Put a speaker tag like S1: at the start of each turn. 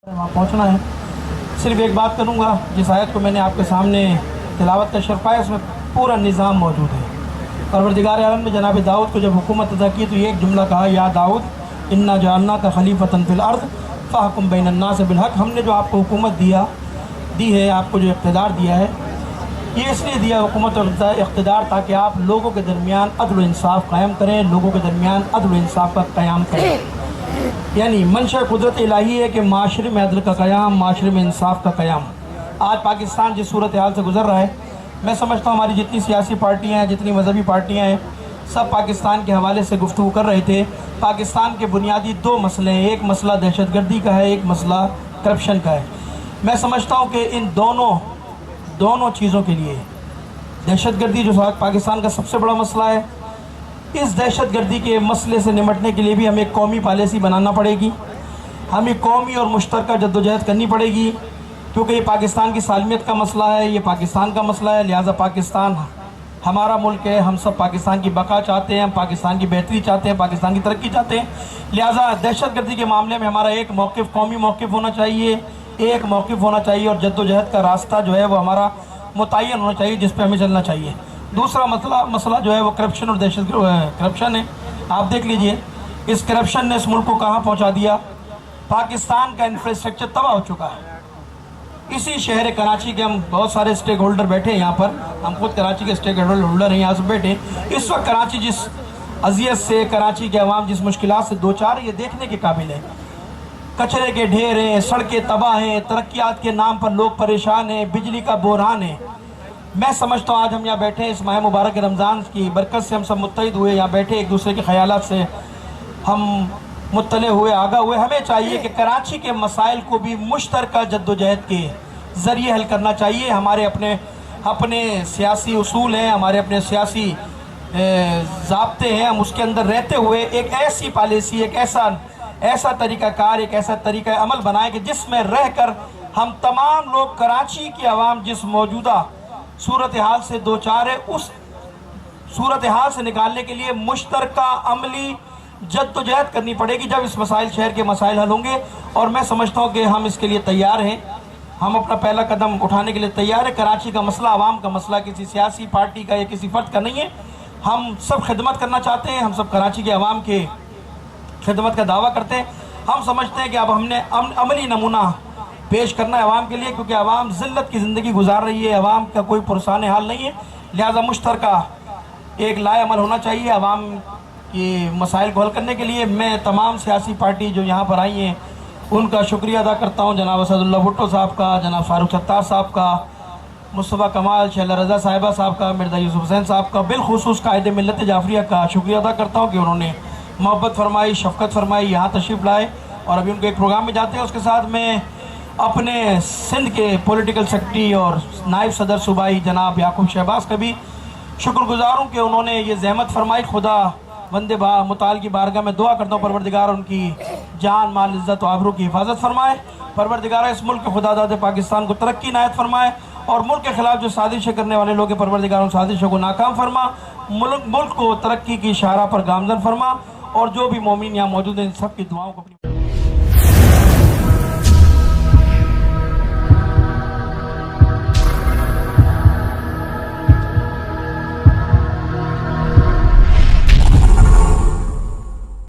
S1: वहाँ पहुँचना है। सिर्फ एक बात करूँगा, जिस आयत को मैंने आपके सामने तिलावत का शर्फ पाया उसमें पूरा निज़ाम मौजूद है। परवरदिगार आलम ने जनाब दाऊद को जब हुकूमत अदा की तो ये एक जुमला कहा, या दाऊद इन्ना जअलना का खलीफतन फिल अर्द फ़हकुम बैनन्नास बिल हक़। हमने जो आपको हुकूमत दी है, आपको जो इक़्तिदार दिया है, ये इसलिए दिया हुकूमत और इक़्तिदार ताकि आप लोगों के दरमियान अदल इंसाफ़ कायम करें, लोगों के दरमियान अदल इंसाफ़ का क़याम करें। यानी मंशा कुदरत इलाही है कि माशरे में अदल का क़याम, माशरे में इंसाफ़ का क़याम। आज पाकिस्तान जिस सूरत हाल से गुज़र रहा है, मैं समझता हूँ हमारी जितनी सियासी पार्टियाँ हैं, जितनी मजहबी पार्टियाँ हैं, सब पाकिस्तान के हवाले से गुफ्तगू कर रहे थे। पाकिस्तान के बुनियादी दो मसले हैं, एक मसला दहशतगर्दी का है, एक मसला करप्शन का है। मैं समझता हूँ कि इन दोनों चीज़ों के लिए दहशतगर्दी जो पाकिस्तान का सबसे बड़ा मसला है, इस दहशतगर्दी के मसले से निपटने के लिए भी हमें कौमी पॉलिसी बनाना पड़ेगी, हमें कौमी और मुश्तरका जद्दोजहद करनी पड़ेगी, क्योंकि ये पाकिस्तान की सालमियत का मसला है, ये पाकिस्तान का मसला है। लिहाजा पाकिस्तान हमारा मुल्क है, हम सब पाकिस्तान की बका चाहते हैं, हम पाकिस्तान की बेहतरी चाहते हैं, पाकिस्तान की तरक्की चाहते हैं। लिहाजा दहशतगर्दी के मामले में हमारा एक मौक़िफ़ कौमी मौक़िफ़ होना चाहिए, एक मौक़िफ़ होना चाहिए, और जद्दोजहद का रास्ता जो है वो हमारा मुतय्यन होना चाहिए, जिस पर हमें चलना चाहिए। दूसरा मसला जो है वो करप्शन और करप्शन है। आप देख लीजिए इस करप्शन ने इस मुल्क को कहाँ पहुँचा दिया। पाकिस्तान का इंफ्रास्ट्रक्चर तबाह हो चुका है। इसी शहर कराची के हम बहुत सारे स्टेक होल्डर बैठे हैं यहाँ पर, हम खुद कराची के स्टेक होल्डर हैं, यहाँ से बैठे। इस वक्त कराची जिस अजियत से, कराची के अवाम जिस मुश्किलात से दो चार, ये देखने के काबिल है। कचरे के ढेर हैं, सड़कें तबाह हैं, तरक्यात के नाम पर लोग परेशान हैं, बिजली का बहरान है। मैं समझता हूँ आज हम यहाँ बैठे इस माह मुबारक रमज़ान की बरकत से हम सब मुत्तहिद हुए, यहाँ बैठे एक दूसरे के ख़यालात से हम मुत्तले हुए, आगा हुए। हमें चाहिए कि कराची के मसाइल को भी मुश्तरका जद्दोजहद के ज़रिए हल करना चाहिए। हमारे अपने सियासी उसूल हैं, हमारे अपने सियासी ज़ाब्ते हैं, हम उसके अंदर रहते हुए एक ऐसी पॉलिसी, एक ऐसा तरीक़ाकार, एक ऐसा तरीक़ा अमल बनाएं कि जिसमें रह कर हम तमाम लोग, कराची की आवाम जिस मौजूदा सूरत हाल से दो चार है, उस सूरत हाल से निकालने के लिए मुश्तरका अमली जद्दोजहद करनी पड़ेगी। जब इस शहर के मसाइल हल होंगे, और मैं समझता हूँ कि हम इसके लिए तैयार हैं, हम अपना पहला कदम उठाने के लिए तैयार है। कराची का मसला आवाम का मसला किसी सियासी पार्टी का या किसी फ़र्द का नहीं है। हम सब खिदमत करना चाहते हैं, हम सब कराची के आवाम के खिदमत का दावा करते हैं। हम समझते हैं कि अब हमने अमली नमूना पेश करना है आवाम के लिए, क्योंकि आवाम ज़िल्लत की ज़िंदगी गुजार रही है, आवाम का कोई पुरसान हाल नहीं है। लिहाजा मुश्तरका एक लाए अमल होना चाहिए आवाम के मसाइल को हल करने के लिए। मैं तमाम सियासी पार्टी जो यहाँ पर आई हैं उनका शुक्रिया अदा करता हूँ, जनाब असदुल्ला भुट्टो साहब का, जनाब फ़ारूक सत्तार साहब का, मुस्तफ़ा कमाल, शैला रज़ा साहिबा साहब का, मिर्ज़ा यूसुफ हुसैन साहब का, बिलखुसूस कायदे मिल्लत जाफरिया का शुक्रिया अदा करता हूँ कि उन्होंने मोहब्बत फरमाई, शफ़क़त फरमाई, यहाँ तशरीफ़ लाए और अभी उनके एक प्रोग्राम में जाते हैं। उसके साथ मैं अपने सिंध के पॉलिटिकल सेक्रेटरी और नायब सदर सूबाई जनाब याकूब शहबाज का भी शुक्रगुज़ार हूँ कि उन्होंने ये ज़हमत फरमाई। खुदा वंदे मुताल की बारगाह में दुआ करता हूँ परवरदिगार उनकी जान, माल, इज़्ज़त और आबरू की हिफाजत फरमाए। परवरदिगार इस मुल्क खुदादाद पाकिस्तान को तरक्की नायत फरमाए, और मुल्क के ख़िलाफ़ जो साजिशें करने वाले लोग हैं परवरदिगार उन साजिशों को नाकाम फरमा, मुल्क को तरक्की की शाहराह पर गामज़न फरमा, और जो भी मोमिन यहाँ मौजूद हैं इन सब की दुआओं को